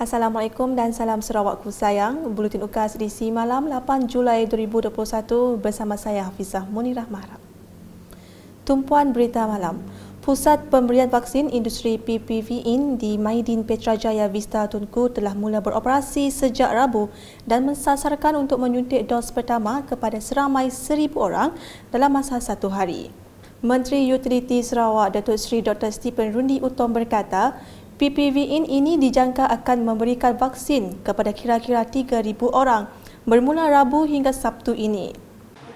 Assalamualaikum dan salam Sarawakku sayang. Buletin UKAS edisi malam 8 Julai 2021 bersama saya Hafizah Munirah Maharap. Tumpuan berita malam. Pusat Pemberian Vaksin Industri PPV IN di Maidin Petrajaya Vista Tunku telah mula beroperasi sejak Rabu dan mensasarkan untuk menyuntik dos pertama kepada seramai 1,000 orang dalam masa satu hari. Menteri Utiliti Sarawak Datuk Seri Dr. Stephen Rundi Utom berkata, PPV IN ini dijangka akan memberikan vaksin kepada kira-kira 3,000 orang bermula Rabu hingga Sabtu ini.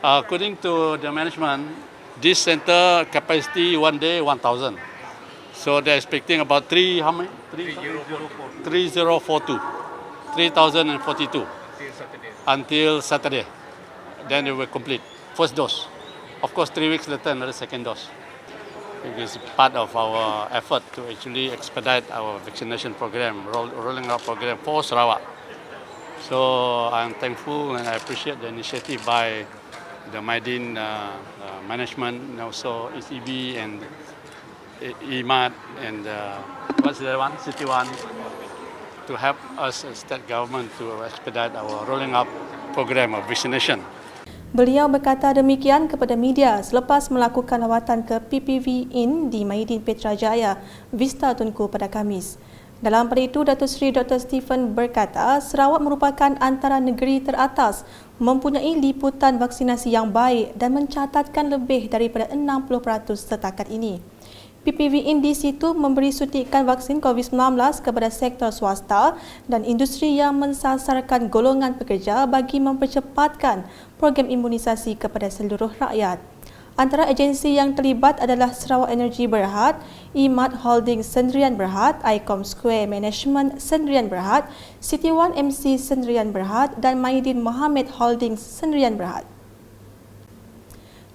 According to the management, this center capacity one day 1,000. So they're expecting about 3042 until Saturday. Then it will complete first dose. Of course, 3 weeks later another second dose. It is part of our effort to actually expedite our vaccination program, rolling out program for Sarawak. So I'm thankful and I appreciate the initiative by the Maidin management, and also ECB and EMAT and what's the one, City One, to help us as state government to expedite our rolling out program of vaccination. Beliau berkata demikian kepada media selepas melakukan lawatan ke PPV IN di Maidin Petrajaya, Vista Tunku pada Khamis. Dalam pada itu, Datuk Seri Dr. Stephen berkata Sarawak merupakan antara negeri teratas mempunyai liputan vaksinasi yang baik dan mencatatkan lebih daripada 60% setakat ini. PPV IN di situ memberi suntikan vaksin COVID-19 kepada sektor swasta dan industri yang mensasarkan golongan pekerja bagi mempercepatkan program imunisasi kepada seluruh rakyat. Antara agensi yang terlibat adalah Sarawak Energy Berhad, EMAT Holding Sendirian Berhad, ICOM Square Management Sendirian Berhad, City One MC Sendirian Berhad dan Maidin Mohammed Holding Sendirian Berhad.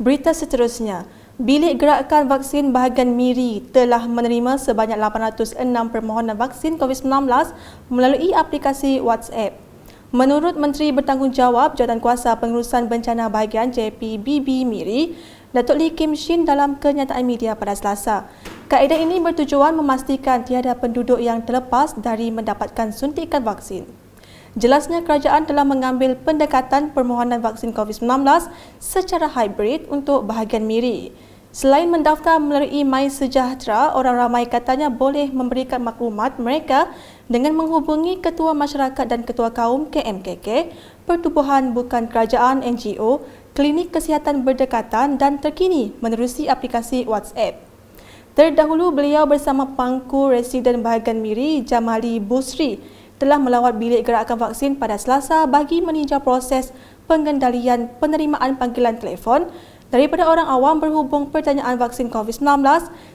Berita seterusnya, Bilik Gerakan Vaksin Bahagian Miri telah menerima sebanyak 806 permohonan vaksin COVID-19 melalui aplikasi WhatsApp. Menurut Menteri Bertanggungjawab Jawatankuasa Pengurusan Bencana Bahagian JPBB Miri, Datuk Lee Kim Shin dalam kenyataan media pada Selasa. Kaedah ini bertujuan memastikan tiada penduduk yang terlepas dari mendapatkan suntikan vaksin. Jelasnya kerajaan telah mengambil pendekatan permohonan vaksin COVID-19 secara hybrid untuk bahagian Miri. Selain mendaftar melalui MySejahtera, orang ramai katanya boleh memberikan maklumat mereka dengan menghubungi Ketua Masyarakat dan Ketua Kaum KMKK, Pertubuhan Bukan Kerajaan NGO, Klinik Kesihatan Berdekatan dan terkini menerusi aplikasi WhatsApp. Terdahulu beliau bersama pangku residen bahagian Miri, Jamali Busri, telah melawat bilik gerakan vaksin pada Selasa bagi meninjau proses pengendalian penerimaan panggilan telefon daripada orang awam berhubung pertanyaan vaksin COVID-19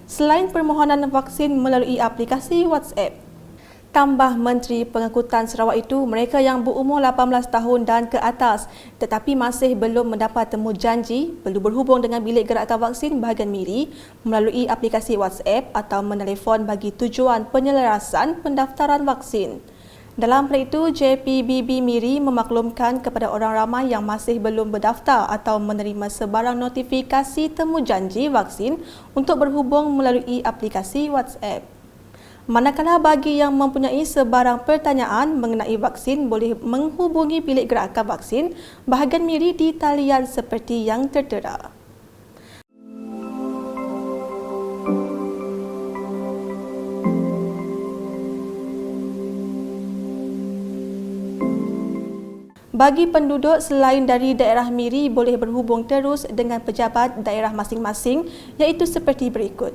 selain permohonan vaksin melalui aplikasi WhatsApp. Tambah Menteri Pengangkutan Sarawak itu, mereka yang berumur 18 tahun dan ke atas tetapi masih belum mendapat temu janji perlu berhubung dengan bilik gerakan vaksin bahagian Miri melalui aplikasi WhatsApp atau menelefon bagi tujuan penyelarasan pendaftaran vaksin. Dalam pada itu, JPBB Miri memaklumkan kepada orang ramai yang masih belum berdaftar atau menerima sebarang notifikasi temu janji vaksin untuk berhubung melalui aplikasi WhatsApp. Manakala bagi yang mempunyai sebarang pertanyaan mengenai vaksin boleh menghubungi bilik gerakan vaksin bahagian Miri di talian seperti yang tertera. Bagi penduduk selain dari daerah Miri boleh berhubung terus dengan pejabat daerah masing-masing iaitu seperti berikut.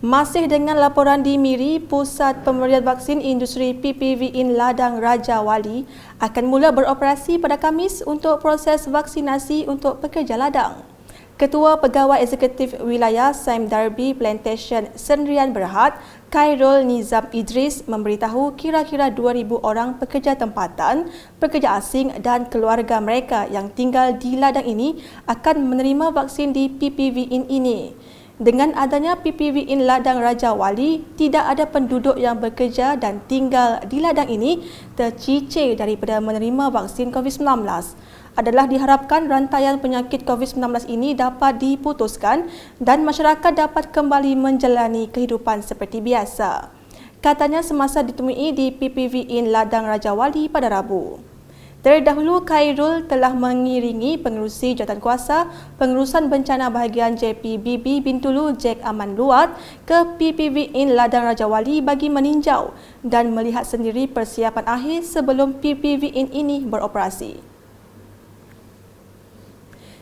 Masih dengan laporan di Miri, Pusat Pemberian Vaksin Industri PPV IN Ladang Raja Wali akan mula beroperasi pada Khamis untuk proses vaksinasi untuk pekerja ladang. Ketua Pegawai Eksekutif Wilayah Saim Darbi Plantation Sendirian Berhad, Khairul Nizam Idris memberitahu kira-kira 2,000 orang pekerja tempatan, pekerja asing dan keluarga mereka yang tinggal di ladang ini akan menerima vaksin di PPV IN ini. Dengan adanya PPV IN Ladang Raja Wali, tidak ada penduduk yang bekerja dan tinggal di ladang ini tercicir daripada menerima vaksin COVID-19. adalah diharapkan rantaian penyakit COVID-19 ini dapat diputuskan dan masyarakat dapat kembali menjalani kehidupan seperti biasa. Katanya semasa ditemui di PPV Inn Ladang Raja Wali pada Rabu. Terdahulu, Khairul telah mengiringi Pengerusi Jawatankuasa Pengurusan Bencana Bahagian JPBB Bintulu Jack Aman Luat ke PPV Inn Ladang Raja Wali bagi meninjau dan melihat sendiri persiapan akhir sebelum PPV Inn ini beroperasi.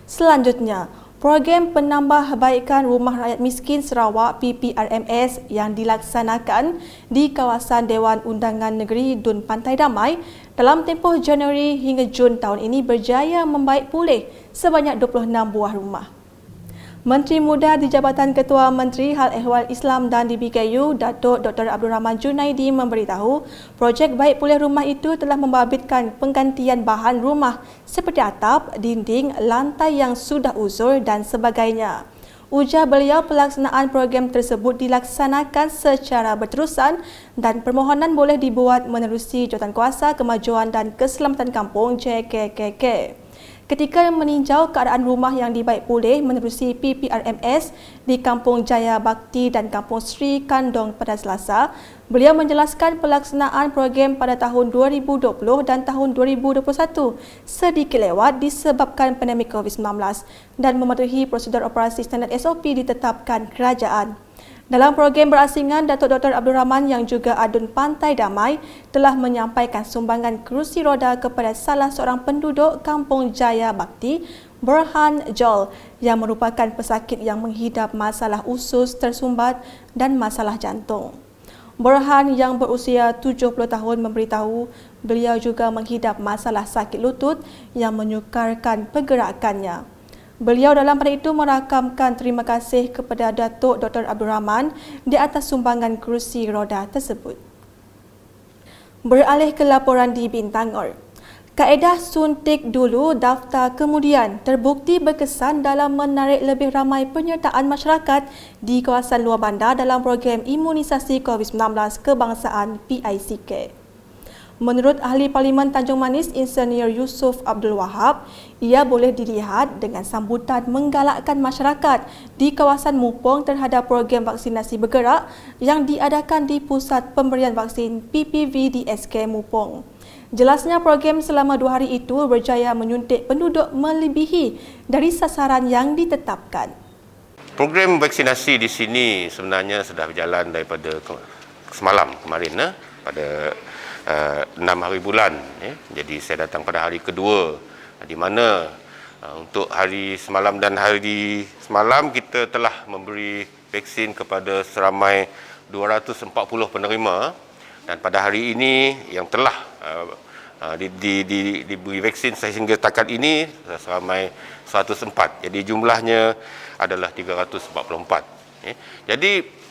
Selanjutnya, program penambahbaikan Rumah Rakyat Miskin Sarawak PPRMS yang dilaksanakan di kawasan Dewan Undangan Negeri Dun Pantai Damai dalam tempoh Januari hingga Jun tahun ini berjaya membaik pulih sebanyak 26 buah rumah. Menteri Muda di Jabatan Ketua Menteri Hal Ehwal Islam dan DBKU, Datuk Dr. Abdul Rahman Junaidi memberitahu projek baik pulih rumah itu telah membabitkan penggantian bahan rumah seperti atap, dinding, lantai yang sudah uzur dan sebagainya. Ujar beliau, pelaksanaan program tersebut dilaksanakan secara berterusan dan permohonan boleh dibuat menerusi Jawatankuasa Kemajuan dan Keselamatan Kampung JKKK. Ketika meninjau keadaan rumah yang dibaik pulih menerusi PPRMS di Kampung Jaya Bakti dan Kampung Sri Kandong pada Selasa, beliau menjelaskan pelaksanaan program pada tahun 2020 dan tahun 2021 sedikit lewat disebabkan pandemik COVID-19 dan mematuhi prosedur operasi standard SOP ditetapkan kerajaan. Dalam program berasingan, Datuk Dr. Abdul Rahman yang juga Adun Pantai Damai telah menyampaikan sumbangan kerusi roda kepada salah seorang penduduk Kampung Jaya Bakti, Burhan Jol, yang merupakan pesakit yang menghidap masalah usus tersumbat dan masalah jantung. Burhan yang berusia 70 tahun memberitahu beliau juga menghidap masalah sakit lutut yang menyukarkan pergerakannya. Beliau dalam pada itu merakamkan terima kasih kepada Datuk Dr. Abdul Rahman di atas sumbangan kerusi roda tersebut. Beralih ke laporan di Bintangor. Kaedah suntik dulu, daftar kemudian terbukti berkesan dalam menarik lebih ramai penyertaan masyarakat di kawasan luar bandar dalam program imunisasi COVID-19 kebangsaan PICK. Menurut Ahli Parlimen Tanjung Manis Insinyur Yusof Abdul Wahab, ia boleh dilihat dengan sambutan menggalakkan masyarakat di kawasan Mupong terhadap program vaksinasi bergerak yang diadakan di Pusat Pemberian Vaksin PPV di SK Mupong. Jelasnya program selama 2 hari itu berjaya menyuntik penduduk melebihi dari sasaran yang ditetapkan. Program vaksinasi di sini sebenarnya sudah berjalan daripada semalam kemarin pada 6 hari bulan. Jadi saya datang pada hari kedua di mana untuk hari semalam dan hari semalam kita telah memberi vaksin kepada seramai 240 penerima dan pada hari ini yang telah diberi vaksin sehingga setakat ini seramai 104. Jadi jumlahnya adalah 344. Jadi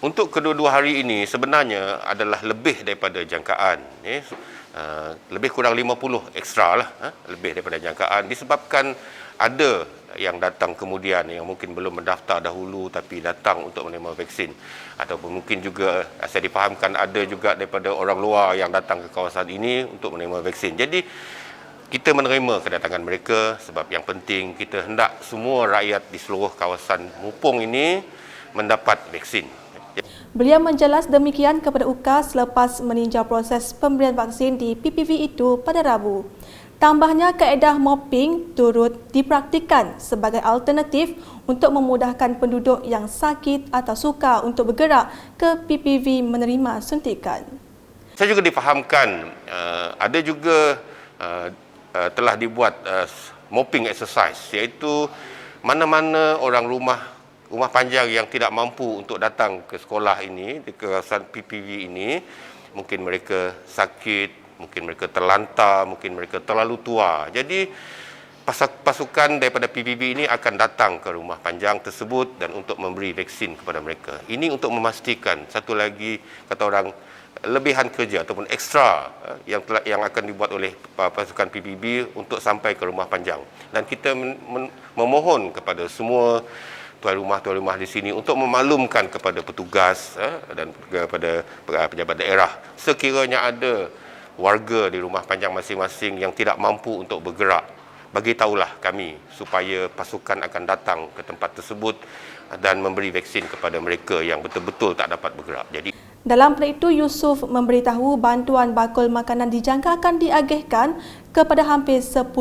untuk kedua-dua hari ini sebenarnya adalah lebih daripada jangkaan. Lebih kurang 50 ekstra lah, lebih daripada jangkaan disebabkan ada yang datang kemudian yang mungkin belum mendaftar dahulu tapi datang untuk menerima vaksin. Ataupun mungkin juga saya difahamkan ada juga daripada orang luar yang datang ke kawasan ini untuk menerima vaksin. Jadi kita menerima kedatangan mereka sebab yang penting kita hendak semua rakyat di seluruh kawasan Mupong ini mendapat vaksin. Beliau menjelas demikian kepada UKAS selepas meninjau proses pemberian vaksin di PPV itu pada Rabu. Tambahnya, kaedah mopping turut dipraktikkan sebagai alternatif untuk memudahkan penduduk yang sakit atau sukar untuk bergerak ke PPV menerima suntikan. Saya juga difahamkan ada juga telah dibuat mopping exercise, iaitu mana-mana orang rumah panjang yang tidak mampu untuk datang ke sekolah ini, di kawasan PPV ini, mungkin mereka sakit, mungkin mereka terlantar, mungkin mereka terlalu tua. Jadi pasukan daripada PPV ini akan datang ke rumah panjang tersebut dan untuk memberi vaksin kepada mereka. Ini untuk memastikan satu lagi kata orang lebihan kerja ataupun ekstra yang akan dibuat oleh pasukan PPB untuk sampai ke rumah panjang. Dan kita memohon kepada semua tuan rumah di sini untuk memaklumkan kepada petugas dan kepada pejabat daerah sekiranya ada warga di rumah panjang masing-masing yang tidak mampu untuk bergerak bagi tahulah kami supaya pasukan akan datang ke tempat tersebut dan memberi vaksin kepada mereka yang betul-betul tak dapat bergerak. Jadi dalam perkara itu, Yusuf memberitahu bantuan bakul makanan dijangka akan diagihkan kepada hampir 10,000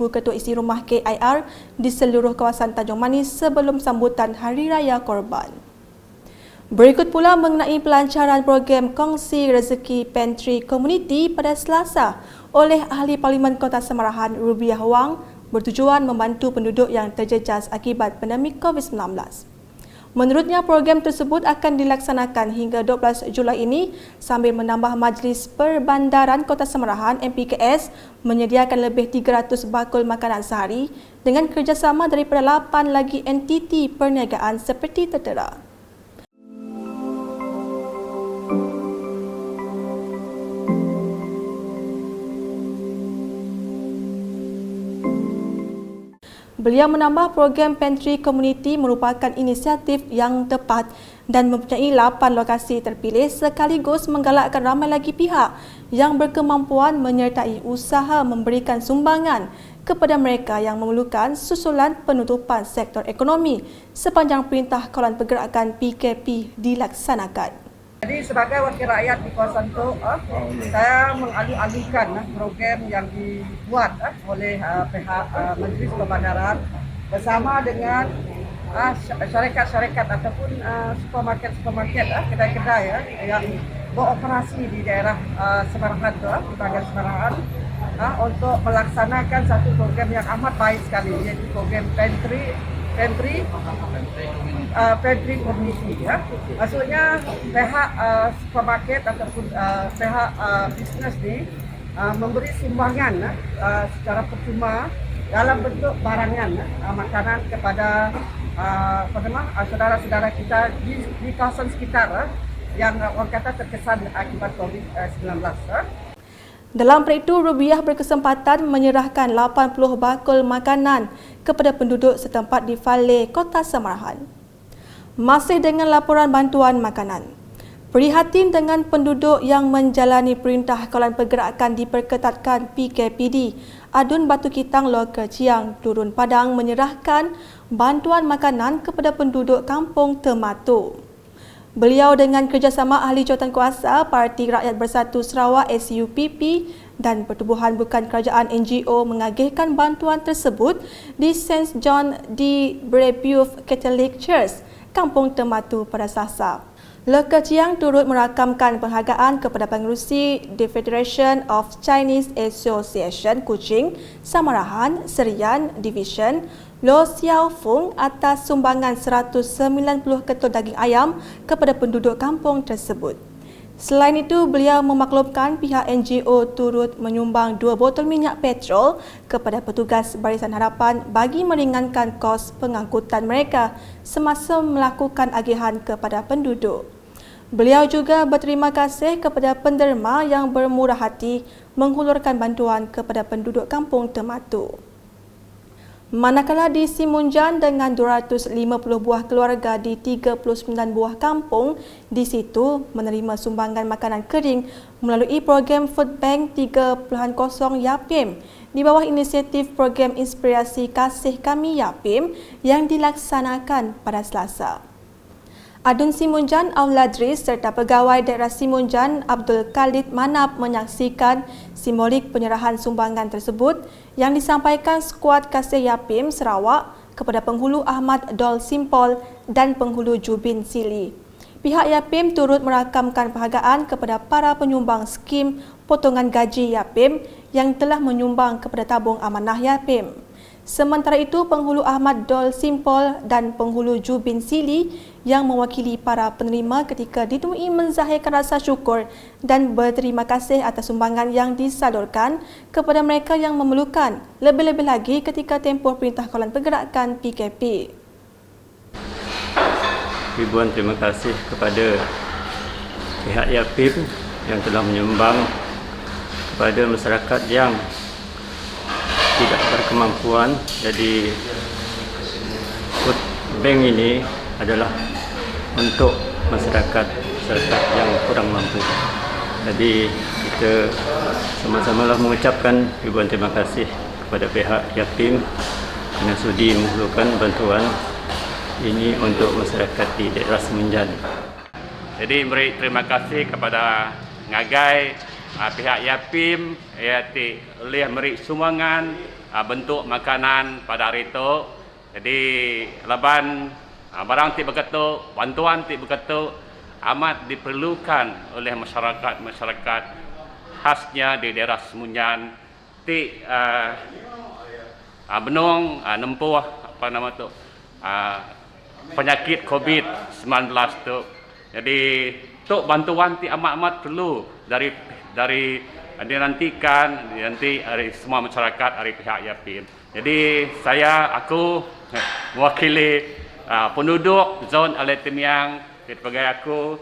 ketua isi rumah KIR di seluruh kawasan Tanjung Manis sebelum sambutan Hari Raya Korban. Berikut pula mengenai pelancaran program Kongsi Rezeki Pantry Community pada Selasa oleh Ahli Parlimen Kota Semarahan Rubiah Wang bertujuan membantu penduduk yang terjejas akibat pandemik COVID-19. Menurutnya, program tersebut akan dilaksanakan hingga 12 Julai ini sambil menambah Majlis Perbandaran Kota Semarahan MPKS menyediakan lebih 300 bakul makanan sehari dengan kerjasama daripada 8 lagi entiti perniagaan seperti tertera. Beliau menambah program Pantry Community merupakan inisiatif yang tepat dan mempunyai 8 lokasi terpilih sekaligus menggalakkan ramai lagi pihak yang berkemampuan menyertai usaha memberikan sumbangan kepada mereka yang memerlukan susulan penutupan sektor ekonomi sepanjang Perintah Kawalan Pergerakan PKP dilaksanakan. Jadi sebagai wakil rakyat di kawasan itu, saya mengalih-alihkan program yang dibuat oleh pihak Majlis Perbandaran bersama dengan syarikat-syarikat ataupun supermarket, kedai-kedai yang beroperasi di daerah Semarahan, di bahagian Semarahan, untuk melaksanakan satu program yang amat baik sekali, iaitu program Pantry Community. Maksudnya pihak supermarket ataupun pihak bisnes ni memberi sumbangan secara percuma dalam bentuk barangan makanan kepada saudara-saudara kita di kawasan sekitar yang orang kata terkesan akibat COVID-19. Dalam perkara itu, Rubiah berkesempatan menyerahkan 80 bakul makanan kepada penduduk setempat di Fale, Kota Semarahan. Masih dengan laporan bantuan makanan. Prihatin dengan penduduk yang menjalani Perintah Kawalan Pergerakan diperketatkan PKPD, Adun Batu Kitang Lokal Ciang Turun Padang menyerahkan bantuan makanan kepada penduduk Kampung Tematu. Beliau dengan kerjasama ahli jawatankuasa Parti Rakyat Bersatu Sarawak SUPP dan Pertubuhan Bukan Kerajaan NGO mengagihkan bantuan tersebut di St. John di Brebeuf Catholic Church, Kampung Tematu pada Selasa. Lokal Ciang turut merakamkan penghargaan kepada pengerusi The Federation of Chinese Association Kuching, Samarahan, Serian, Division, Lo Xiao Fung atas sumbangan 190 ketul daging ayam kepada penduduk kampung tersebut. Selain itu, beliau memaklumkan pihak NGO turut menyumbang 2 botol minyak petrol kepada petugas Barisan Harapan bagi meringankan kos pengangkutan mereka semasa melakukan agihan kepada penduduk. Beliau juga berterima kasih kepada penderma yang bermurah hati menghulurkan bantuan kepada penduduk kampung Tematu. Manakala di Simunjan dengan 250 buah keluarga di 39 buah kampung di situ menerima sumbangan makanan kering melalui program Food Bank 3.0 Yapim di bawah inisiatif program Inspirasi Kasih Kami Yapim yang dilaksanakan pada Selasa. Adun Simunjan Auladris serta pegawai daerah Simunjan Abdul Khalid Manap menyaksikan simbolik penyerahan sumbangan tersebut yang disampaikan skuad Kasih Yapim Sarawak kepada penghulu Ahmad Dol Simpol dan penghulu Jubin Sili. Pihak Yapim turut merakamkan penghargaan kepada para penyumbang skim potongan gaji Yapim yang telah menyumbang kepada tabung amanah Yapim. Sementara itu, penghulu Ahmad Dol Simpol dan penghulu Jubin Sili yang mewakili para penerima ketika ditemui menzahirkan rasa syukur dan berterima kasih atas sumbangan yang disalurkan kepada mereka yang memerlukan, lebih-lebih lagi ketika tempoh Perintah Kawalan Pergerakan PKP. Ribuan terima kasih kepada pihak Yapim yang telah menyumbang kepada masyarakat yang tidak berkemampuan. Jadi food bank ini adalah untuk masyarakat yang kurang mampu. Jadi kita sama-samalah mengucapkan ribuan terima kasih kepada pihak Yapim kerana sudi menghulurkan bantuan ini untuk masyarakat di daerah Semenanjung. Jadi beri terima kasih kepada ngagai pihak Yapim iaitu oleh beri sumbangan bentuk makanan pada hari itu. Jadi leban barang ti begitu, bantuan ti begitu amat diperlukan oleh masyarakat khasnya di daerah Semenanjung ti benung nempuh apa nama tu penyakit COVID-19 tu. Jadi tu bantuan ti amat perlu dari dinantikan nanti dari semua masyarakat dari pihak Yapim. Jadi aku mewakili penduduk zon Aletemiang sebagai aku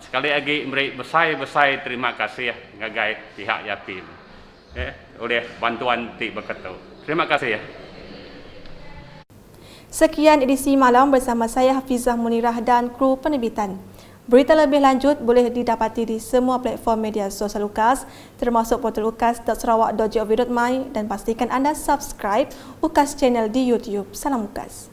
sekali lagi memberi besar terima kasih ngagai pihak Yapim oleh bantuan ti begitu. Terima kasih ya. Sekian edisi malam bersama saya Hafizah Munirah dan kru penerbitan. Berita lebih lanjut boleh didapati di semua platform media sosial UKAS termasuk portal ukas.sarawak.gov.my dan pastikan anda subscribe UKAS channel di YouTube. Salam UKAS.